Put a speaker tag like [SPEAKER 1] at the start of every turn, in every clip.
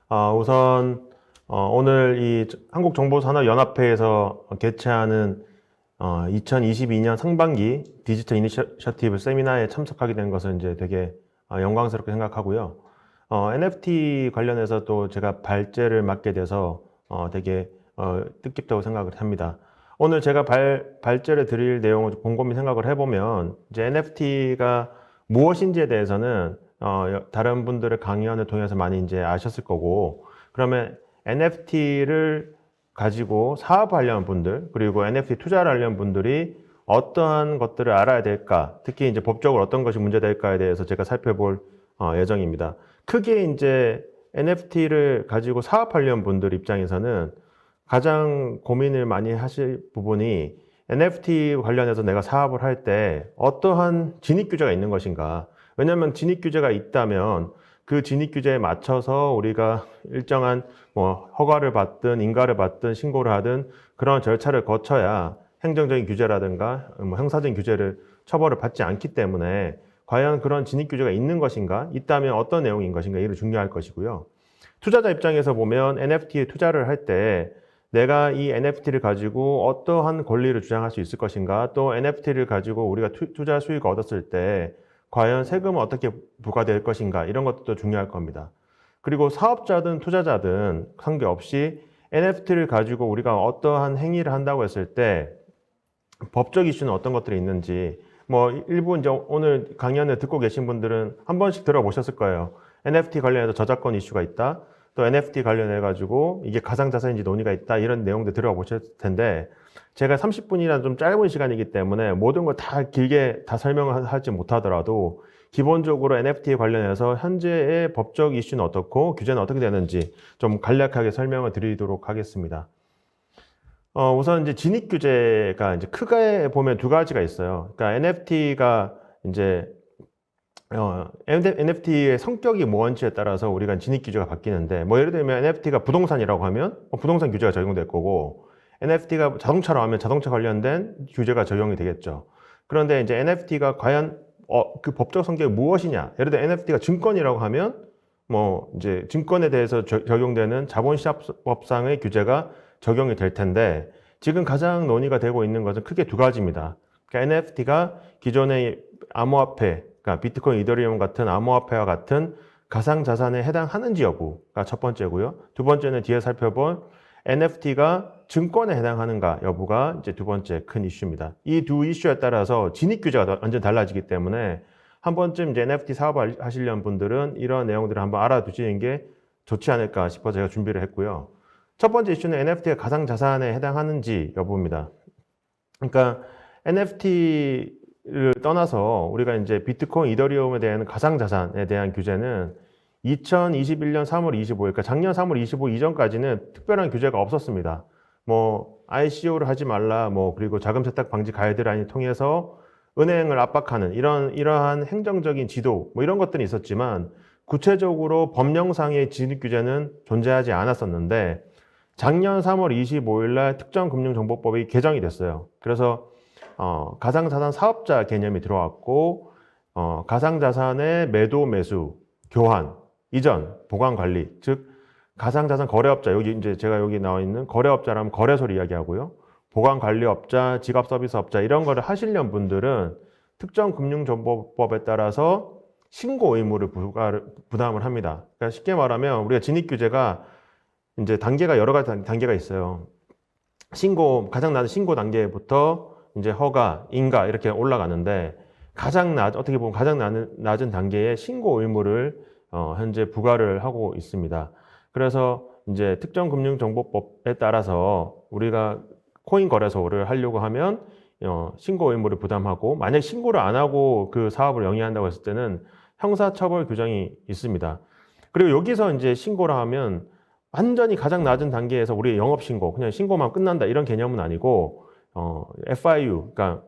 [SPEAKER 1] 우선 오늘 이 한국정보산업연합회에서 개최하는 2022년 상반기 디지털 이니셔티브 세미나에 참석하게 된 것은 이제 되게 영광스럽게 생각하고요. NFT 관련해서 또 제가 발제를 맡게 돼서 되게 뜻깊다고 생각을 합니다. 오늘 제가 발제를 드릴 내용을 곰곰이 생각을 해보면 이제 NFT가 무엇인지에 대해서는 다른 분들의 강연을 통해서 많이 이제 아셨을 거고, 그러면 NFT를 가지고 사업하려는 분들, 그리고 NFT 투자를 하려는 분들이 어떠한 것들을 알아야 될까, 특히 이제 법적으로 어떤 것이 문제될까에 대해서 제가 살펴볼 예정입니다. 크게 이제 NFT를 가지고 사업하려는 분들 입장에서는 가장 고민을 많이 하실 부분이 NFT 관련해서 내가 사업을 할 때 어떠한 진입 규제가 있는 것인가. 왜냐하면 진입 규제가 있다면 그 진입 규제에 맞춰서 우리가 일정한 허가를 받든 인가를 받든 신고를 하든 그런 절차를 거쳐야 행정적인 규제라든가 형사적인 규제를 처벌을 받지 않기 때문에 과연 그런 진입 규제가 있는 것인가, 있다면 어떤 내용인 것인가, 이게 중요할 것이고요. 투자자 입장에서 보면 NFT에 투자를 할 때 내가 이 NFT를 가지고 어떠한 권리를 주장할 수 있을 것인가, 또 NFT를 가지고 우리가 투자 수익을 얻었을 때 과연 세금은 어떻게 부과될 것인가, 이런 것도 중요할 겁니다. 그리고 사업자든 투자자든 관계없이 NFT를 가지고 우리가 어떠한 행위를 한다고 했을 때 법적 이슈는 어떤 것들이 있는지, 일부 이제 오늘 강연을 듣고 계신 분들은 한 번씩 들어보셨을 거예요. NFT 관련해서 저작권 이슈가 있다, 또 NFT 관련해 가지고 이게 가상자산인지 논의가 있다, 이런 내용들 들어보셨을 텐데, 제가 30분이라는 좀 짧은 시간이기 때문에 모든 걸 다 길게 다 설명을 하지 못하더라도 기본적으로 NFT에 관련해서 현재의 법적 이슈는 어떻고 규제는 어떻게 되는지 좀 간략하게 설명을 드리도록 하겠습니다. 우선 이제 진입 규제가 이제 크게 보면 두 가지가 있어요. 그러니까 NFT가 이제 NFT의 성격이 뭔지에 따라서 우리가 진입 규제가 바뀌는데, 예를 들면 NFT가 부동산이라고 하면 부동산 규제가 적용될 거고, NFT가 자동차로 하면 자동차 관련된 규제가 적용이 되겠죠. 그런데 이제 NFT가 과연 그 법적 성격이 무엇이냐? 예를 들어 NFT가 증권이라고 하면 이제 증권에 대해서 적용되는 자본시장법상의 규제가 적용이 될 텐데, 지금 가장 논의가 되고 있는 것은 크게 두 가지입니다. 그러니까 NFT가 기존의 암호화폐, 그러니까 비트코인, 이더리움 같은 암호화폐와 같은 가상자산에 해당하는지 여부가 첫 번째고요. 두 번째는 뒤에 살펴볼 NFT가 증권에 해당하는가 여부가 이제 두 번째 큰 이슈입니다. 이 두 이슈에 따라서 진입 규제가 완전 달라지기 때문에 한 번쯤 이제 NFT 사업을 하시려는 분들은 이런 내용들을 한번 알아두시는 게 좋지 않을까 싶어 제가 준비를 했고요. 첫 번째 이슈는 NFT가 가상자산에 해당하는지 여부입니다. 그러니까 NFT를 떠나서 우리가 이제 비트코인, 이더리움에 대한 가상자산에 대한 규제는 2021년 3월 25일, 그러니까 작년 3월 25일 이전까지는 특별한 규제가 없었습니다. ICO를 하지 말라, 그리고 자금 세탁 방지 가이드라인을 통해서 은행을 압박하는 이러한 행정적인 지도, 이런 것들이 있었지만 구체적으로 법령상의 진입 규제는 존재하지 않았었는데, 작년 3월 25일 날 특정금융정보법이 개정이 됐어요. 그래서 가상자산 사업자 개념이 들어왔고, 가상자산의 매도, 매수, 교환, 이전, 보관 관리, 즉 가상자산 거래업자, 여기 이제 제가 여기 나와 있는 거래업자라면 거래소를 이야기하고요. 보관 관리업자, 지갑 서비스업자, 이런 거를 하시려는 분들은 특정금융정보법에 따라서 신고 의무를 부담을 합니다. 그러니까 쉽게 말하면 우리가 진입 규제가 이제 단계가 여러 가지 단계가 있어요. 가장 낮은 신고 단계부터 이제 허가, 인가 이렇게 올라가는데, 어떻게 보면 가장 낮은 단계의 신고 의무를 현재 부과를 하고 있습니다. 그래서 이제 특정금융정보법에 따라서 우리가 코인 거래소를 하려고 하면 신고 의무를 부담하고, 만약 신고를 안 하고 그 사업을 영위한다고 했을 때는 형사처벌 규정이 있습니다. 그리고 여기서 이제 신고를 하면 완전히 가장 낮은 단계에서 우리 영업신고, 그냥 신고만 끝난다, 이런 개념은 아니고, FIU, 그러니까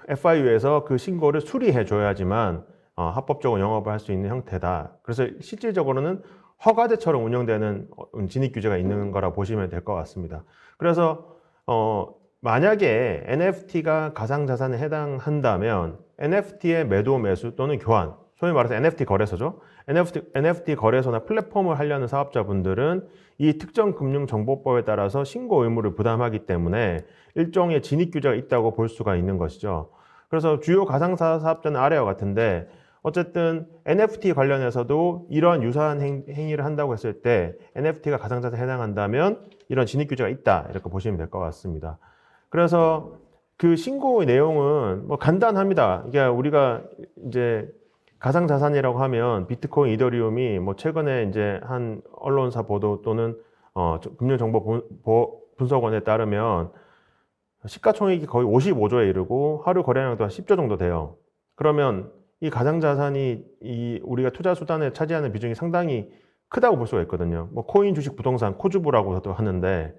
[SPEAKER 1] FIU에서 그 신고를 수리해 줘야지만 합법적으로 영업을 할 수 있는 형태다. 그래서 실질적으로는 허가제처럼 운영되는 진입 규제가 있는 거라 보시면 될 것 같습니다. 그래서 만약에 NFT가 가상자산에 해당한다면 NFT의 매도, 매수 또는 교환, 소위 말해서 NFT 거래소죠. NFT 거래소나 플랫폼을 하려는 사업자분들은 이 특정 금융정보법에 따라서 신고 의무를 부담하기 때문에 일종의 진입 규제가 있다고 볼 수가 있는 것이죠. 그래서 주요 가상자산 사업자는 아래와 같은데 어쨌든 NFT 관련해서도 이러한 유사한 행위를 한다고 했을 때 NFT가 가상자산에 해당한다면 이런 진입 규제가 있다 이렇게 보시면 될 것 같습니다. 그래서 그 신고의 내용은 뭐 간단합니다. 이게 우리가 이제 가상자산이라고 하면 비트코인, 이더리움이 뭐 최근에 이제 한 언론사 보도 또는 금융정보분석원에 따르면 시가총액이 거의 55조에 이르고 하루 거래량도 한 10조 정도 돼요. 그러면 이 가상자산이 이 우리가 투자 수단에 차지하는 비중이 상당히 크다고 볼 수가 있거든요. 뭐 코인, 주식, 부동산, 코주부라고도 하는데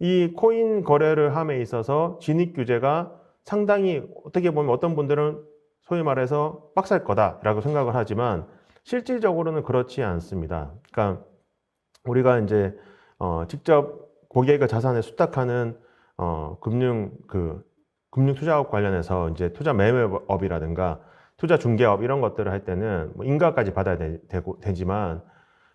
[SPEAKER 1] 이 코인 거래를 함에 있어서 진입 규제가 상당히 어떻게 보면 어떤 분들은 소위 말해서 빡셀 거다라고 생각을 하지만 실질적으로는 그렇지 않습니다. 그러니까 우리가 이제 직접 고객의 자산에 수탁하는 금융 투자업 관련해서 이제 투자 매매업이라든가 투자 중개업 이런 것들을 할 때는 뭐 인가까지 받아야 되지만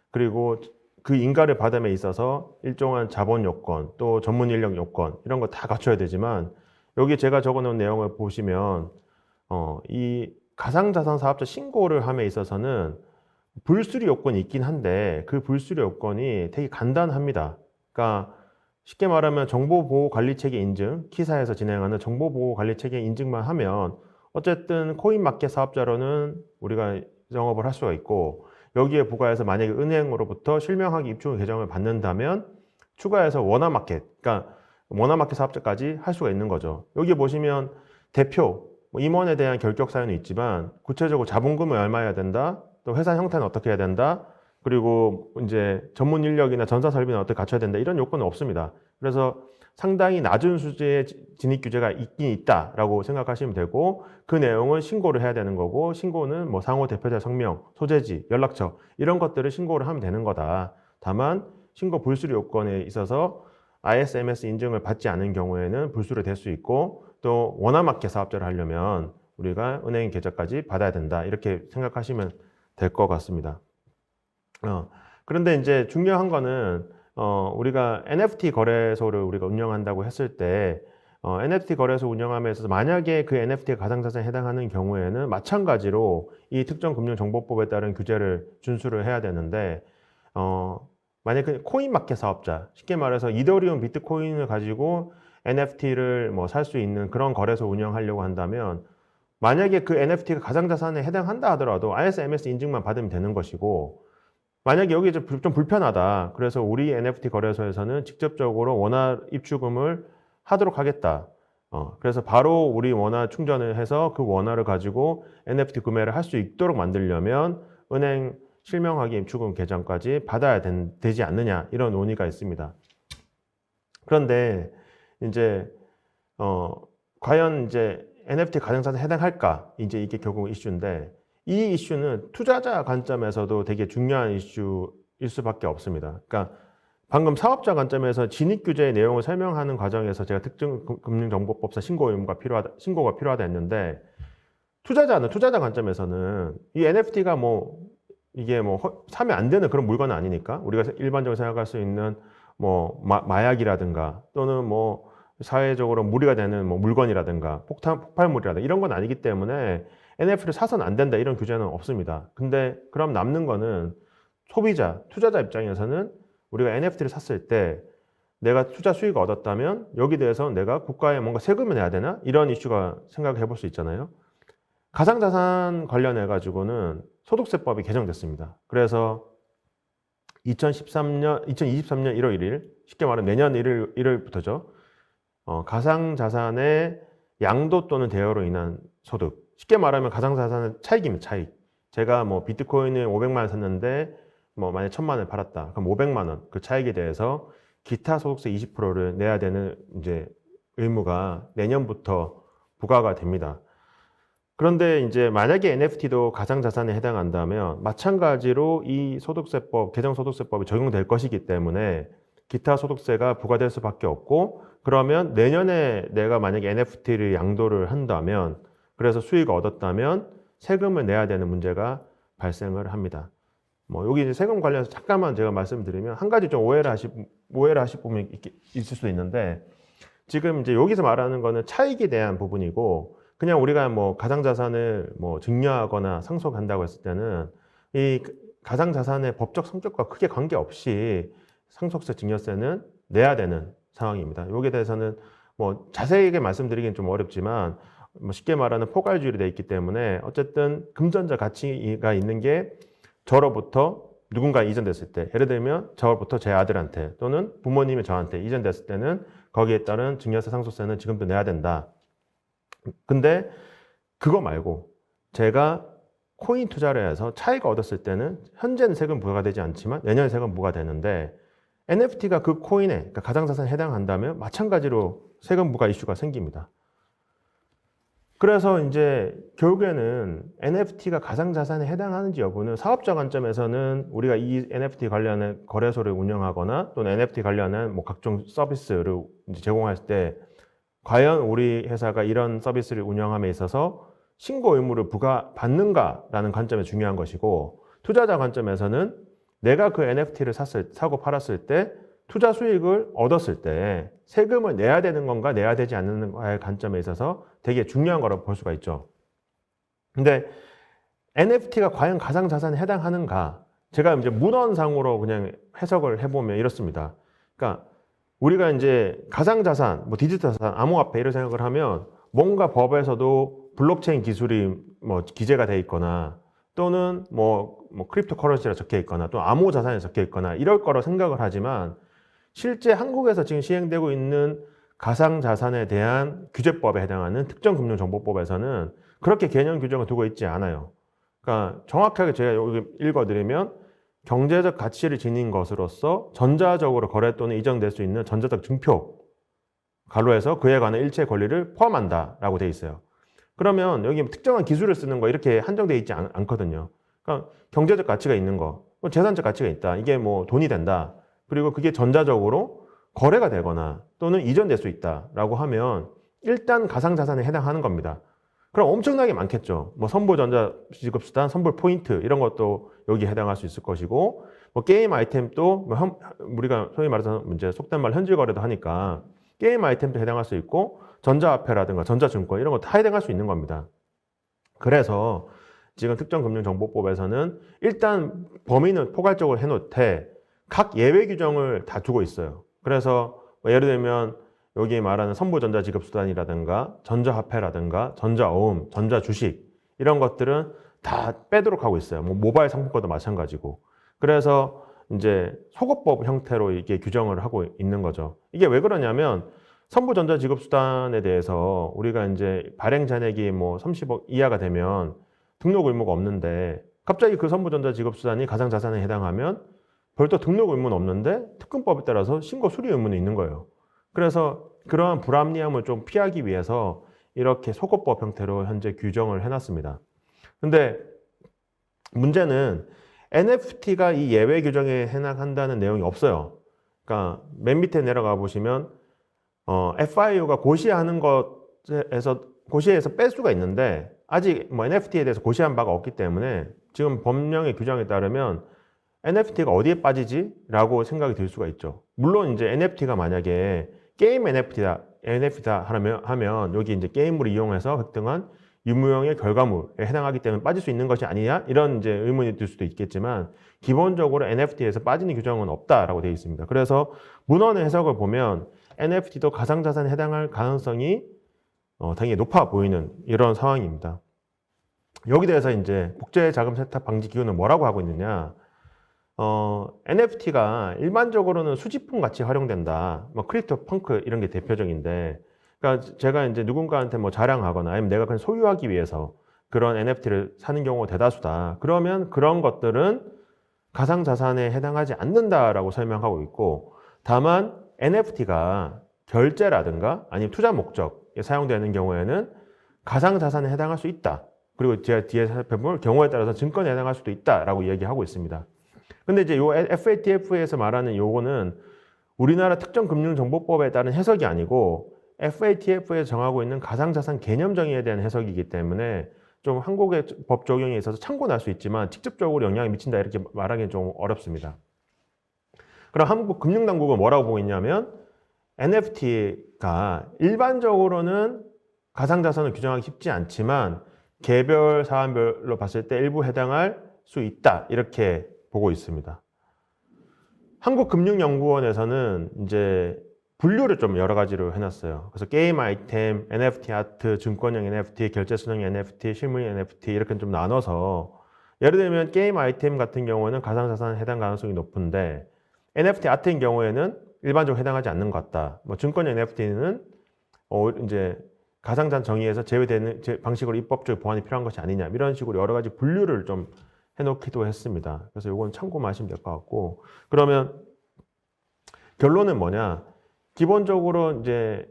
[SPEAKER 1] 그리고 그 인가를 받음에 있어서 일정한 자본 요건 또 전문 인력 요건 이런 거 다 갖춰야 되지만 여기 제가 적어놓은 내용을 보시면 이 가상자산 사업자 신고를 함에 있어서는 불수리 요건이 있긴 한데 그 불수리 요건이 되게 간단합니다. 그러니까 쉽게 말하면 정보보호관리체계 인증, 키사에서 진행하는 정보보호관리체계 인증만 하면 어쨌든 코인마켓 사업자로는 우리가 영업을 할 수가 있고 여기에 부과해서 만약에 은행으로부터 실명하기 입증 계정을 받는다면 추가해서 원화마켓, 그러니까 원화마켓 사업자까지 할 수가 있는 거죠. 여기 보시면 대표, 임원에 대한 결격 사유는 있지만 구체적으로 자본금을 얼마여야 된다, 또 회사 형태는 어떻게 해야 된다, 그리고 이제 전문 인력이나 전사 설비는 어떻게 갖춰야 된다 이런 요건은 없습니다. 그래서 상당히 낮은 수준의 진입 규제가 있긴 있다라고 생각하시면 되고 그 내용은 신고를 해야 되는 거고 신고는 뭐 상호 대표자 성명, 소재지, 연락처 이런 것들을 신고를 하면 되는 거다. 다만 신고 불수리 요건에 있어서 ISMS 인증을 받지 않은 경우에는 불수리 될 수 있고 또 원화마켓 사업자를 하려면 우리가 은행 계좌까지 받아야 된다 이렇게 생각하시면 될 것 같습니다. 그런데 이제 중요한 거는 우리가 NFT 거래소를 우리가 운영한다고 했을 때 NFT 거래소 운영함에 있어서 만약에 그 NFT가 가상자산에 해당하는 경우에는 마찬가지로 이 특정 금융정보법에 따른 규제를 준수를 해야 되는데 만약에 코인 마켓 사업자, 쉽게 말해서 이더리움, 비트코인을 가지고 NFT를 뭐 살 수 있는 그런 거래소 운영하려고 한다면 만약에 그 NFT가 가상자산에 해당한다 하더라도 ISMS 인증만 받으면 되는 것이고 만약에 여기 좀 불편하다. 그래서 우리 NFT 거래소에서는 직접적으로 원화 입출금을 하도록 하겠다. 그래서 바로 우리 원화 충전을 해서 그 원화를 가지고 NFT 구매를 할 수 있도록 만들려면 은행 실명하기 입출금 계정까지 받아야 되지 않느냐 이런 논의가 있습니다. 그런데 이제 과연 이제 NFT 가상자산에 해당할까? 이제 이게 결국 이슈인데 이 이슈는 투자자 관점에서도 되게 중요한 이슈일 수밖에 없습니다. 그러니까 방금 사업자 관점에서 진입 규제의 내용을 설명하는 과정에서 제가 특정 금융정보법상 신고가 필요하다 했는데 투자자 관점에서는 이 NFT가 뭐 이게 뭐 사면 안 되는 그런 물건은 아니니까 우리가 일반적으로 생각할 수 있는 뭐 마약이라든가 또는 뭐 사회적으로 무리가 되는 뭐 물건이라든가 폭발물이라든가 이런 건 아니기 때문에 NFT를 사서는 안 된다 이런 규제는 없습니다. 근데 그럼 남는 거는 소비자, 투자자 입장에서는 우리가 NFT를 샀을 때 내가 투자 수익을 얻었다면 여기 대해서 내가 국가에 뭔가 세금을 내야 되나? 이런 이슈가 생각해 볼 수 있잖아요. 가상자산 관련해 가지고는 소득세법이 개정됐습니다. 그래서 2023년 1월 1일, 쉽게 말하면 내년 1월부터죠. 가상자산의 양도 또는 대여로 인한 소득. 쉽게 말하면 가상자산은 차익입니다, 차익. 제가 뭐 비트코인을 500만 원 샀는데 뭐 만약 1000만 원을 팔았다. 그럼 500만 원 그 차익에 대해서 기타 소득세 20%를 내야 되는 이제 의무가 내년부터 부과가 됩니다. 그런데 이제 만약에 NFT도 가상자산에 해당한다면 마찬가지로 이 소득세법, 개정소득세법이 적용될 것이기 때문에 기타 소득세가 부과될 수밖에 없고 그러면 내년에 내가 만약에 NFT를 양도를 한다면 그래서 수익을 얻었다면 세금을 내야 되는 문제가 발생을 합니다. 뭐 여기 이제 세금 관련해서 잠깐만 제가 말씀드리면 한 가지 좀 오해를 하실 부분이 있을 수도 있는데, 지금 이제 여기서 말하는 거는 차익에 대한 부분이고, 그냥 우리가 뭐 가상자산을 뭐 증여하거나 상속한다고 했을 때는 이 가상자산의 법적 성격과 크게 관계없이 상속세, 증여세는 내야 되는 상황입니다. 여기에 대해서는 뭐 자세하게 말씀드리긴 좀 어렵지만, 뭐 쉽게 말하는 포괄주의로 되어 있기 때문에 어쨌든 금전적 가치가 있는 게 저로부터 누군가 이전됐을 때, 예를 들면 저로부터 제 아들한테 또는 부모님이 저한테 이전됐을 때는 거기에 따른 증여세, 상속세는 지금도 내야 된다. 근데 그거 말고 제가 코인 투자를 해서 차익을 얻었을 때는 현재는 세금 부과가 되지 않지만 내년에 세금 부과되는데, NFT가 그 코인에, 그러니까 가상자산에 해당한다면 마찬가지로 세금 부과 이슈가 생깁니다. 그래서 이제 결국에는 NFT가 가상자산에 해당하는지 여부는 사업자 관점에서는 우리가 이 NFT 관련한 거래소를 운영하거나 또는 NFT 관련한 뭐 각종 서비스를 이제 제공할 때 과연 우리 회사가 이런 서비스를 운영함에 있어서 신고 의무를 부과받는가라는 관점이 중요한 것이고, 투자자 관점에서는 내가 그 NFT를 사고 팔았을 때 투자 수익을 얻었을 때 세금을 내야 되는 건가 내야 되지 않는 건가의 관점에 있어서 되게 중요한 거라고 볼 수가 있죠. 근데 NFT가 과연 가상자산에 해당하는가? 제가 이제 문헌상으로 그냥 해석을 해보면 이렇습니다. 그러니까 우리가 이제 가상자산, 뭐 디지털 자산, 암호화폐 이런 생각을 하면 뭔가 법에서도 블록체인 기술이 뭐 기재가 돼 있거나 또는 뭐 크립토 커런시라 적혀 있거나 또 암호 자산에 적혀 있거나 이럴 거라고 생각을 하지만, 실제 한국에서 지금 시행되고 있는 가상자산에 대한 규제법에 해당하는 특정금융정보법에서는 그렇게 개념 규정을 두고 있지 않아요. 그러니까 정확하게 제가 여기 읽어드리면, 경제적 가치를 지닌 것으로서 전자적으로 거래 또는 이전될 수 있는 전자적 증표, 가로해서 그에 관한 일체 권리를 포함한다라고 돼 있어요. 그러면 여기 특정한 기술을 쓰는 거 이렇게 한정되어 있지 않거든요. 그러니까 경제적 가치가 있는 거, 재산적 가치가 있다. 이게 뭐 돈이 된다. 그리고 그게 전자적으로 거래가 되거나 또는 이전될 수 있다라고 하면 일단 가상자산에 해당하는 겁니다. 그럼 엄청나게 많겠죠. 뭐 선불전자지급수단, 선불포인트 이런 것도 여기에 해당할 수 있을 것이고, 뭐 게임 아이템도 뭐 우리가 소위 말해서 이제 속된 말 현질거래도 하니까 게임 아이템도 해당할 수 있고, 전자화폐라든가 전자증권 이런 거 다 해당할 수 있는 겁니다. 그래서 지금 특정금융정보법에서는 일단 범위는 포괄적으로 해놓되 각 예외 규정을 다 두고 있어요. 그래서 뭐 예를 들면 여기 말하는 선불전자지급수단이라든가 전자화폐라든가 전자어음, 전자주식 이런 것들은 다 빼도록 하고 있어요. 뭐 모바일 상품권도 마찬가지고. 그래서 이제 소거법 형태로 이게 규정을 하고 있는 거죠. 이게 왜 그러냐면, 선불전자지급수단에 대해서 우리가 이제 발행 잔액이 뭐 30억 이하가 되면 등록 의무가 없는데, 갑자기 그 선불전자지급수단이 가상자산에 해당하면 별도 등록 의무는 없는데 특근법에 따라서 신고 수리 의무는 있는 거예요. 그래서 그러한 불합리함을 좀 피하기 위해서 이렇게 소거법 형태로 현재 규정을 해놨습니다. 근데 문제는 NFT가 이 예외 규정에 해당한다는 내용이 없어요. 그러니까 맨 밑에 내려가 보시면 FIU가 고시하는 것에서 고시에서 뺄 수가 있는데, 아직 뭐 NFT에 대해서 고시한 바가 없기 때문에 지금 법령의 규정에 따르면 NFT가 어디에 빠지지? 라고 생각이 들 수가 있죠. 물론 이제 NFT가 만약에 게임 NFT다 하면 여기 이제 게임을 이용해서 획득한 유무형의 결과물에 해당하기 때문에 빠질 수 있는 것이 아니냐? 이런 이제 의문이 들 수도 있겠지만, 기본적으로 NFT에서 빠지는 규정은 없다라고 되어 있습니다. 그래서 문헌의 해석을 보면 NFT도 가상자산에 해당할 가능성이 당연히 높아 보이는 이런 상황입니다. 여기 대해서 이제 국제자금 세탁 방지 기구는 뭐라고 하고 있느냐? NFT가 일반적으로는 수집품 같이 활용된다. 뭐 크립토 펑크 이런 게 대표적인데, 그러니까 제가 이제 누군가한테 뭐 자랑하거나 아니면 내가 그냥 소유하기 위해서 그런 NFT를 사는 경우가 대다수다. 그러면 그런 것들은 가상자산에 해당하지 않는다라고 설명하고 있고, 다만 NFT가 결제라든가 아니면 투자 목적에 사용되는 경우에는 가상자산에 해당할 수 있다. 그리고 제가 뒤에 살펴볼 경우에 따라서 증권에 해당할 수도 있다라고 얘기하고 있습니다. 근데 이제 요 FATF에서 말하는 요거는 우리나라 특정금융정보법에 따른 해석이 아니고 FATF에서 정하고 있는 가상자산 개념 정의에 대한 해석이기 때문에 좀 한국의 법 적용에 있어서 참고는 할 수 있지만 직접적으로 영향이 미친다 이렇게 말하기는 좀 어렵습니다. 그럼 한국 금융당국은 뭐라고 보고 있냐면 NFT가 일반적으로는 가상자산을 규정하기 쉽지 않지만 개별 사안별로 봤을 때 일부 해당할 수 있다 이렇게 보고 있습니다. 한국금융연구원에서는 이제 분류를 좀 여러 가지로 해놨어요. 그래서 게임 아이템, NFT 아트, 증권형 NFT, 결제수령 NFT, 실물형 NFT 이렇게 좀 나눠서 예를 들면 게임 아이템 같은 경우는 가상자산에 해당 가능성이 높은데 NFT 아트인 경우에는 일반적으로 해당하지 않는 것 같다. 뭐 증권형 NFT는 이제 가상자산 정의에서 제외되는 방식으로 입법적 보완이 필요한 것이 아니냐 이런 식으로 여러 가지 분류를 좀 해놓기도 했습니다. 그래서 이건 참고만 하시면 될 것 같고 그러면 결론은 뭐냐? 기본적으로 이제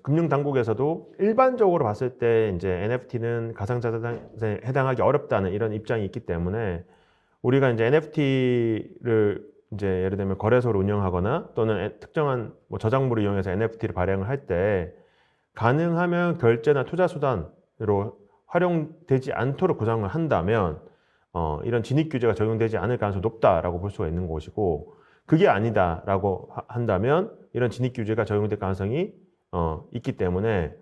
[SPEAKER 1] 금융당국에서도 일반적으로 봤을 때 이제 NFT는 가상자산에 해당하기 어렵다는 이런 입장이 있기 때문에 우리가 이제 NFT를 이제 예를 들면 거래소를 운영하거나 또는 특정한 뭐 저작물을 이용해서 NFT를 발행을 할 때 가능하면 결제나 투자 수단으로 활용되지 않도록 구상을 한다면 이런 진입 규제가 적용되지 않을 가능성이 높다라고 볼 수가 있는 것이고 그게 아니다라고 한다면 이런 진입 규제가 적용될 가능성이 있기 때문에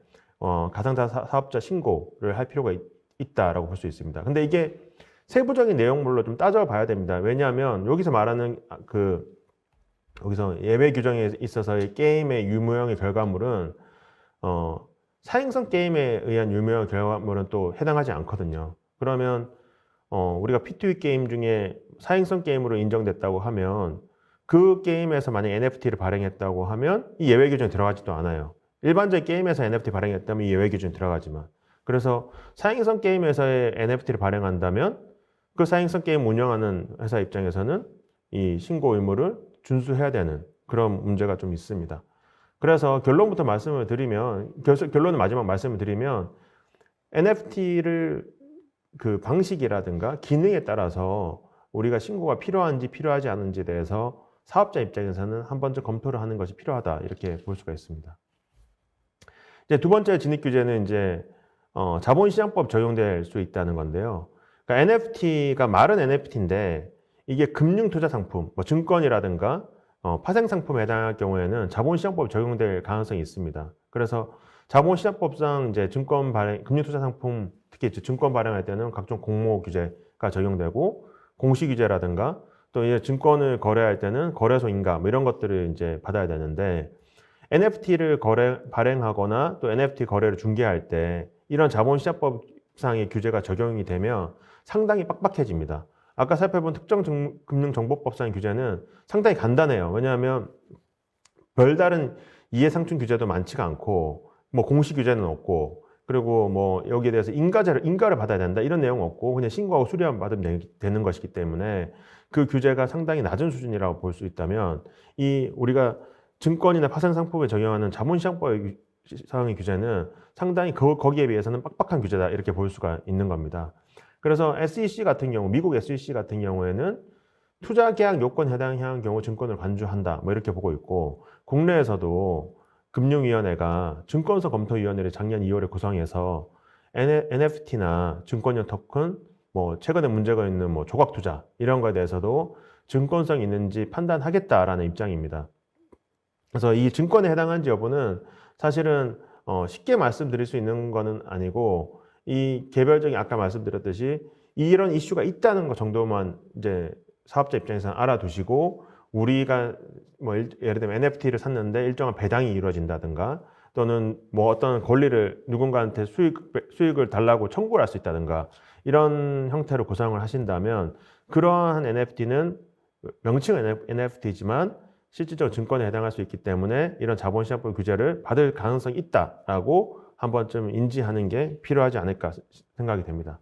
[SPEAKER 1] 가상자산 사업자 신고를 할 필요가 있다라고 볼 수 있습니다. 근데 이게 세부적인 내용물로 좀 따져봐야 됩니다. 왜냐하면 여기서 말하는 여기서 예외 규정에 있어서의 게임의 유무형의 결과물은 사행성 게임에 의한 유무형 결과물은 또 해당하지 않거든요. 그러면 우리가 P2E 게임 중에 사행성 게임으로 인정됐다고 하면 그 게임에서 만약 NFT를 발행했다고 하면 이 예외 규정에 들어가지도 않아요. 일반적인 게임에서 NFT 발행했다면 이 예외 규정에 들어가지만 그래서 사행성 게임에서의 NFT를 발행한다면 그 사행성 게임 운영하는 회사 입장에서는 이 신고 의무를 준수해야 되는 그런 문제가 좀 있습니다. 그래서 결론부터 말씀을 드리면 결론은 마지막 말씀을 드리면 NFT를 그 방식이라든가 기능에 따라서 우리가 신고가 필요한지 필요하지 않은지에 대해서 사업자 입장에서는 한 번쯤 검토를 하는 것이 필요하다 이렇게 볼 수가 있습니다. 이제 두 번째 진입 규제는 이제 자본시장법 적용될 수 있다는 건데요. 그러니까 NFT가 말은 NFT인데 이게 금융투자 상품, 뭐 증권이라든가 파생 상품에 해당할 경우에는 자본시장법 적용될 가능성이 있습니다. 그래서 자본시장법상 이제 증권 발행, 금융투자 상품 특히 증권 발행할 때는 각종 공모 규제가 적용되고 공시 규제라든가 또 이제 증권을 거래할 때는 거래소 인가 뭐 이런 것들을 이제 받아야 되는데 NFT를 발행하거나 또 NFT 거래를 중개할 때 이런 자본시장법상의 규제가 적용이 되면 상당히 빡빡해집니다. 아까 살펴본 특정금융정보법상의 규제는 상당히 간단해요. 왜냐하면 별다른 이해상충 규제도 많지가 않고 뭐 공시 규제는 없고 그리고 뭐 여기에 대해서 인가를 받아야 된다 이런 내용 없고 그냥 신고하고 수리만 받으면 되는 것이기 때문에 그 규제가 상당히 낮은 수준이라고 볼 수 있다면 이 우리가 증권이나 파생 상품에 적용하는 자본시장법의 상의 규제는 상당히 거기에 비해서는 빡빡한 규제다 이렇게 볼 수가 있는 겁니다. 그래서 SEC 같은 경우, 미국 SEC 같은 경우에는 투자 계약 요건 해당하는 경우 증권을 간주한다 뭐 이렇게 보고 있고 국내에서도 금융위원회가 증권서 검토위원회를 작년 2월에 구성해서 NFT나 증권형 토큰, 뭐 최근에 문제가 있는 뭐 조각 투자 이런 거에 대해서도 증권성이 있는지 판단하겠다라는 입장입니다. 그래서 이 증권에 해당하는지 여부는 사실은 쉽게 말씀드릴 수 있는 거는 아니고 이 개별적인 아까 말씀드렸듯이 이런 이슈가 있다는 것 정도만 이제 사업자 입장에서는 알아두시고 우리가 뭐 예를 들면 NFT를 샀는데 일정한 배당이 이루어진다든가 또는 뭐 어떤 권리를 누군가한테 수익을 달라고 청구를 할 수 있다든가 이런 형태로 구성을 하신다면 그러한 NFT는 명칭은 NFT지만 실질적으로 증권에 해당할 수 있기 때문에 이런 자본시장법 규제를 받을 가능성이 있다라고 한 번쯤 인지하는 게 필요하지 않을까 생각이 됩니다.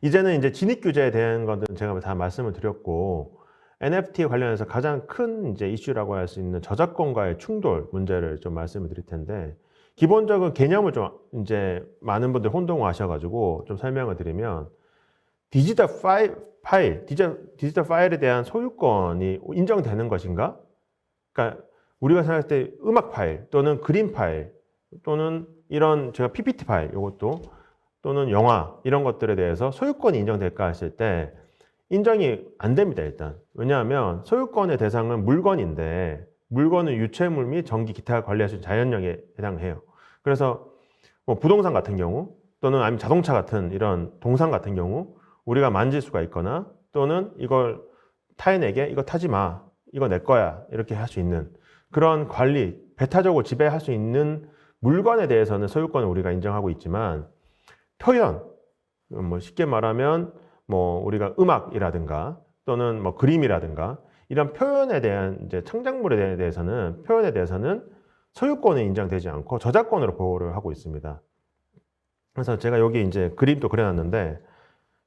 [SPEAKER 1] 이제는 이제 진입 규제에 대한 것은 제가 다 말씀을 드렸고 NFT 관련해서 가장 큰 이제 이슈라고 할 수 있는 저작권과의 충돌 문제를 좀 말씀을 드릴 텐데 기본적인 개념을 좀 이제 많은 분들 혼동하셔가지고 좀 설명을 드리면 디지털 파일에 대한 소유권이 인정되는 것인가? 그러니까 우리가 생각할 때 음악 파일 또는 그림 파일 또는 이런 제가 PPT 파일 이것도 또는 영화 이런 것들에 대해서 소유권이 인정될까 했을 때 인정이 안 됩니다, 일단. 왜냐하면 소유권의 대상은 물건인데 물건은 유체물 및 전기 기타 관리할 수 있는 자연력에 해당해요. 그래서 뭐 부동산 같은 경우 또는 아니면 자동차 같은 이런 동산 같은 경우 우리가 만질 수가 있거나 또는 이걸 타인에게 이거 타지 마, 이거 내 거야 이렇게 할 수 있는 그런 관리, 배타적으로 지배할 수 있는 물건에 대해서는 소유권을 우리가 인정하고 있지만 표현, 뭐 쉽게 말하면 뭐 우리가 음악이라든가 또는 뭐 그림이라든가 이런 표현에 대한 이제 창작물에 대해서는 표현에 대해서는 소유권이 인정되지 않고 저작권으로 보호를 하고 있습니다. 그래서 제가 여기 이제 그림도 그려놨는데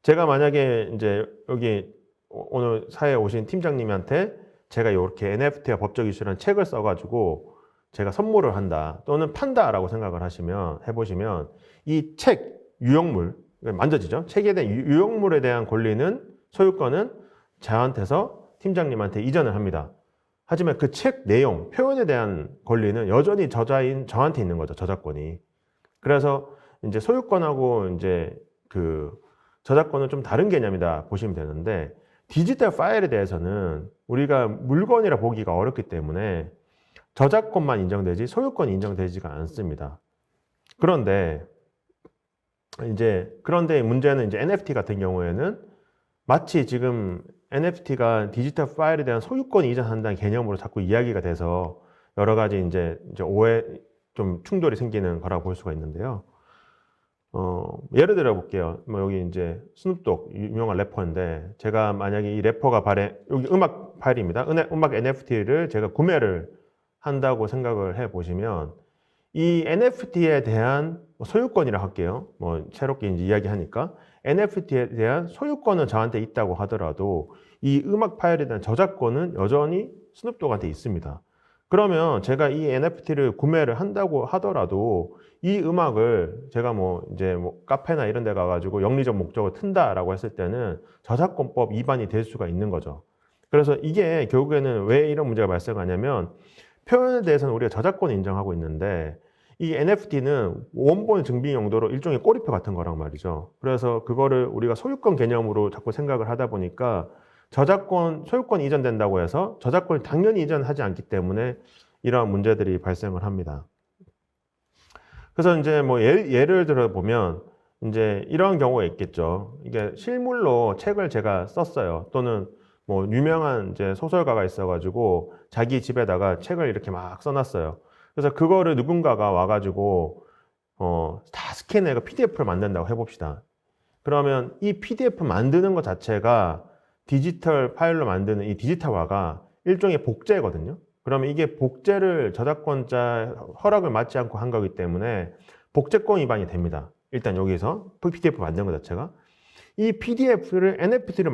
[SPEAKER 1] 제가 만약에 이제 여기 오늘 사회에 오신 팀장님한테 제가 이렇게 NFT와 법적 이슈라는 책을 써가지고 제가 선물을 한다 또는 판다라고 생각을 하시면 해보시면 이 책 유형물 만져지죠? 책에 대한 유형물에 대한 권리는 소유권은 저한테서 팀장님한테 이전을 합니다. 하지만 그 책 내용, 표현에 대한 권리는 여전히 저자인 저한테 있는 거죠, 저작권이. 그래서 이제 소유권하고 이제 그 저작권은 좀 다른 개념이다 보시면 되는데 디지털 파일에 대해서는 우리가 물건이라 보기가 어렵기 때문에 저작권만 인정되지 소유권이 인정되지가 않습니다. 그런데 문제는 이제 NFT 같은 경우에는 마치 지금 NFT가 디지털 파일에 대한 소유권이 이전한다는 개념으로 자꾸 이야기가 돼서 여러 가지 이제 오해, 좀 충돌이 생기는 거라고 볼 수가 있는데요. 예를 들어 볼게요. 뭐 여기 이제 스눕독 유명한 래퍼인데 제가 만약에 이 래퍼가 여기 음악 파일입니다. 음악 NFT를 제가 구매를 한다고 생각을 해 보시면 이 NFT에 대한 소유권이라 할게요. 뭐 새롭게 이제 이야기하니까 NFT에 대한 소유권은 저한테 있다고 하더라도 이 음악 파일에 대한 저작권은 여전히 스눕독한테 있습니다. 그러면 제가 이 NFT를 구매를 한다고 하더라도 이 음악을 제가 뭐 이제 뭐 카페나 이런 데 가가지고 영리적 목적을 튼다라고 했을 때는 저작권법 위반이 될 수가 있는 거죠. 그래서 이게 결국에는 왜 이런 문제가 발생하냐면 표현에 대해서는 우리가 저작권을 인정하고 있는데 이 NFT는 원본 증빙 용도로 일종의 꼬리표 같은 거란 말이죠. 그래서 그거를 우리가 소유권 개념으로 자꾸 생각을 하다 보니까 소유권 이전된다고 해서 저작권을 당연히 이전하지 않기 때문에 이러한 문제들이 발생을 합니다. 그래서 이제 뭐 예를 들어 보면 이제 이런 경우가 있겠죠. 이게 실물로 책을 제가 썼어요. 또는 뭐 유명한 이제 소설가가 있어가지고 자기 집에다가 책을 이렇게 막 써놨어요. 그래서 그거를 누군가가 와가지고 다 스캔해서 PDF를 만든다고 해봅시다. 그러면 이 PDF 만드는 것 자체가 디지털 파일로 만드는 이 디지털화가 일종의 복제거든요. 그러면 이게 복제를 저작권자 허락을 받지 않고 한 거기 때문에 복제권 위반이 됩니다. 일단 여기서 PDF 만드는 것 자체가 이 PDF를 NFT를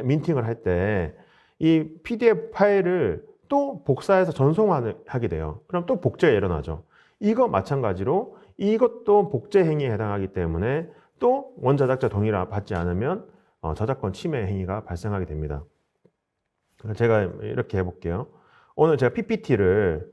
[SPEAKER 1] 민팅을 할 때 이 PDF 파일을 또 복사해서 전송하게 돼요. 그럼 또 복제가 일어나죠. 이거 마찬가지로 이것도 복제 행위에 해당하기 때문에 또 원저작자 동의를 받지 않으면 저작권 침해 행위가 발생하게 됩니다. 제가 이렇게 해볼게요. 오늘 제가 PPT를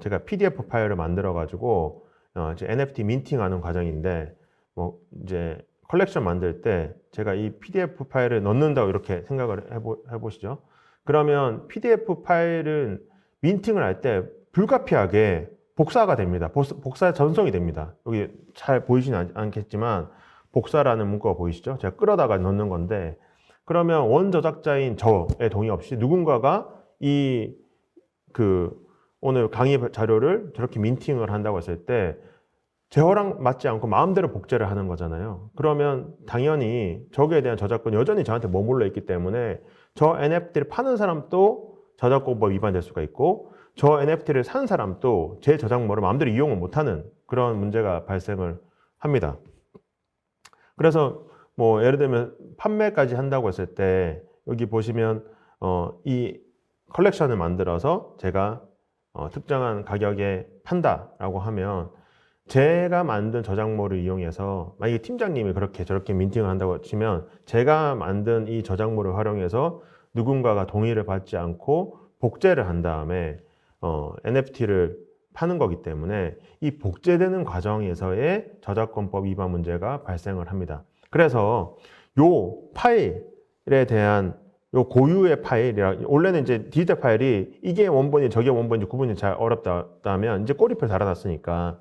[SPEAKER 1] 제가 PDF 파일을 만들어 가지고 이제 NFT 민팅하는 과정인데 뭐 이제 컬렉션 만들 때 제가 이 PDF 파일을 넣는다고 이렇게 생각을 해보시죠. 그러면 PDF 파일은 민팅을 할 때 불가피하게 복사가 됩니다. 복사 전송이 됩니다. 여기 잘 보이지는 않겠지만 복사라는 문구가 보이시죠? 제가 끌어다가 넣는 건데 그러면 원저작자인 저의 동의 없이 누군가가 오늘 강의 자료를 저렇게 민팅을 한다고 했을 때 제 허락 맞지 않고 마음대로 복제를 하는 거잖아요. 그러면 당연히 저기에 대한 저작권이 여전히 저한테 머물러 있기 때문에 저 NFT를 파는 사람도 저작권법 위반될 수가 있고 저 NFT를 산 사람도 제 저작물을 마음대로 이용을 못하는 그런 문제가 발생을 합니다. 그래서 뭐 예를 들면 판매까지 한다고 했을 때 여기 보시면 이 컬렉션을 만들어서 제가 특정한 가격에 판다라고 하면 제가 만든 저작물을 이용해서 만약에 팀장님이 그렇게 저렇게 민팅을 한다고 치면 제가 만든 이 저작물을 활용해서 누군가가 동의를 받지 않고 복제를 한 다음에 NFT를 파는 거기 때문에 이 복제되는 과정에서의 저작권법 위반 문제가 발생을 합니다. 그래서 요 파일에 대한 요 고유의 파일이라, 원래는 이제 디지털 파일이 이게 원본이 저게 원본인지 구분이 잘 어렵다면 이제 꼬리표 달아놨으니까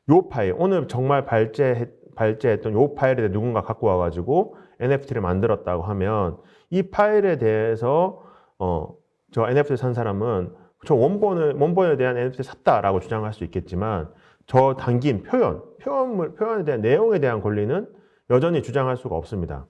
[SPEAKER 1] 요 파일, 오늘 정말 발제했던 요 파일에 누군가 갖고 와가지고 NFT를 만들었다고 하면 이 파일에 대해서 저 NFT 산 사람은 저 원본에 대한 NFT 샀다라고 주장할 수 있겠지만 저 담긴 표현에 대한 내용에 대한 권리는 여전히 주장할 수가 없습니다.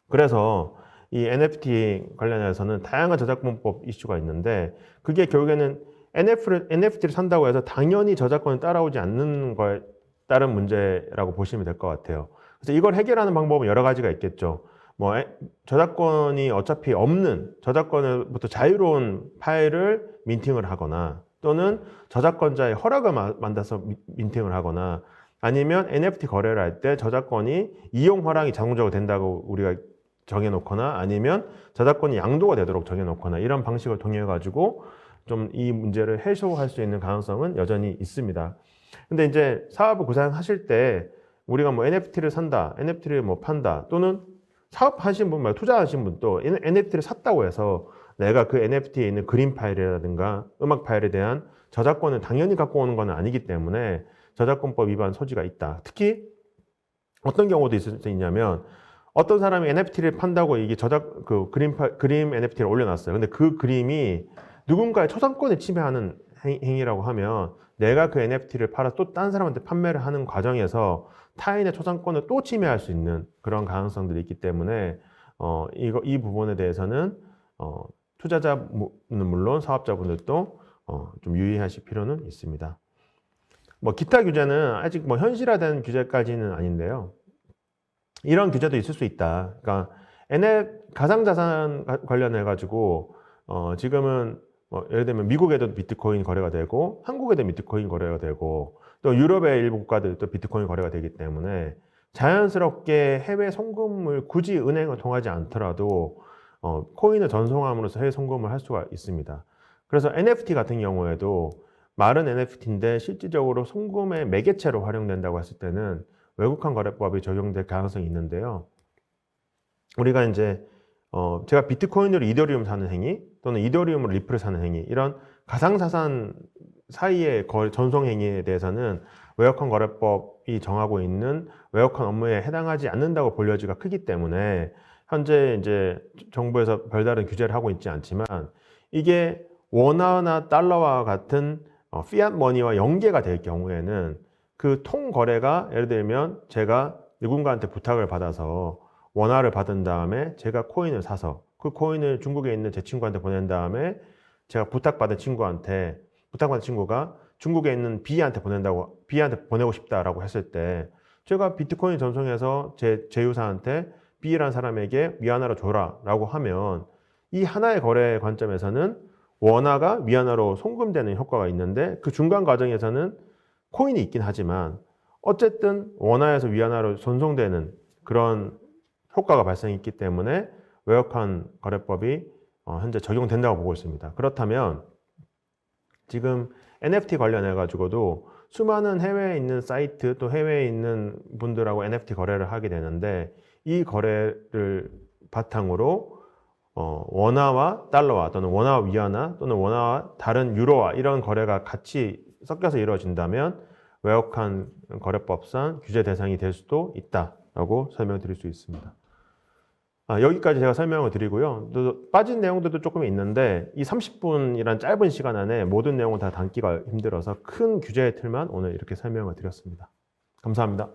[SPEAKER 1] 그래서 이 NFT 관련해서는 다양한 저작권법 이슈가 있는데 그게 결국에는 NFT를 산다고 해서 당연히 저작권이 따라오지 않는 거에 따른 문제라고 보시면 될 것 같아요. 그래서 이걸 해결하는 방법은 여러 가지가 있겠죠. 뭐 저작권이 어차피 없는 저작권으로부터 자유로운 파일을 민팅을 하거나 또는 저작권자의 허락을 만나서 민팅을 하거나 아니면 NFT 거래를 할 때 저작권이 이용 허락이 자동적으로 된다고 우리가 정해놓거나 아니면 저작권이 양도가 되도록 정해놓거나 이런 방식을 통해 가지고 좀 이 문제를 해소할 수 있는 가능성은 여전히 있습니다. 근데 이제 사업을 구상하실 때 우리가 뭐 NFT를 산다, NFT를 뭐 판다 또는 사업하신 분 말고 투자하신 분도 NFT를 샀다고 해서 내가 그 NFT에 있는 그림 파일이라든가 음악 파일에 대한 저작권을 당연히 갖고 오는 건 아니기 때문에 저작권법 위반 소지가 있다. 특히 어떤 경우도 있을 수 있냐면 어떤 사람이 NFT를 판다고 이게 그림 NFT를 올려놨어요. 근데 그 그림이 누군가의 초상권을 침해하는 행위라고 하면 내가 그 NFT를 팔아서 또 다른 사람한테 판매를 하는 과정에서 타인의 초상권을 또 침해할 수 있는 그런 가능성들이 있기 때문에 이 부분에 대해서는 투자자는 물론 사업자분들도 좀 유의하실 필요는 있습니다. 뭐 기타 규제는 아직 뭐 현실화된 규제까지는 아닌데요. 이런 규제도 있을 수 있다. 그러니까 가상자산 관련해 가지고 지금은 뭐 예를 들면 미국에도 비트코인 거래가 되고 한국에도 비트코인 거래가 되고 또 유럽의 일부 국가들도 비트코인 거래가 되기 때문에 자연스럽게 해외 송금을 굳이 은행을 통하지 않더라도 코인을 전송함으로써 해외 송금을 할 수가 있습니다. 그래서 NFT 같은 경우에도 말은 NFT인데 실질적으로 송금의 매개체로 활용된다고 했을 때는 외국환 거래법이 적용될 가능성이 있는데요. 우리가 이제 제가 비트코인으로 이더리움 사는 행위 또는 이더리움으로 리플을 사는 행위 이런 가상자산 사이의 전송 행위에 대해서는 외국환 거래법이 정하고 있는 외국환 업무에 해당하지 않는다고 볼 여지가 크기 때문에 현재 이제 정부에서 별다른 규제를 하고 있지 않지만 이게 원화나 달러와 같은 피앗 머니와 연계가 될 경우에는 그 통 거래가 예를 들면 제가 누군가한테 부탁을 받아서 원화를 받은 다음에 제가 코인을 사서 그 코인을 중국에 있는 제 친구한테 보낸 다음에 제가 부탁받은 친구가 중국에 있는 B한테 보내고 싶다라고 했을 때 제가 비트코인 전송해서 제 유사한테 B라는 사람에게 위안화로 줘라라고 하면 이 하나의 거래 관점에서는 원화가 위안화로 송금되는 효과가 있는데 그 중간 과정에서는 코인이 있긴 하지만 어쨌든 원화에서 위안화로 전송되는 그런 효과가 발생했기 때문에 외국환 거래법이 현재 적용된다고 보고 있습니다. 그렇다면 지금 NFT 관련해 가지고도 수많은 해외에 있는 사이트 또 해외에 있는 분들하고 NFT 거래를 하게 되는데 이 거래를 바탕으로 원화와 달러와 또는 원화와 위안화 또는 원화와 다른 유로화 이런 거래가 같이 섞여서 이루어진다면 외국환 거래법상 규제 대상이 될 수도 있다라고 설명드릴 수 있습니다. 여기까지 제가 설명을 드리고요. 또 빠진 내용들도 조금 있는데 이 30분이란 짧은 시간 안에 모든 내용을 다 담기가 힘들어서 큰 규제의 틀만 오늘 이렇게 설명을 드렸습니다. 감사합니다.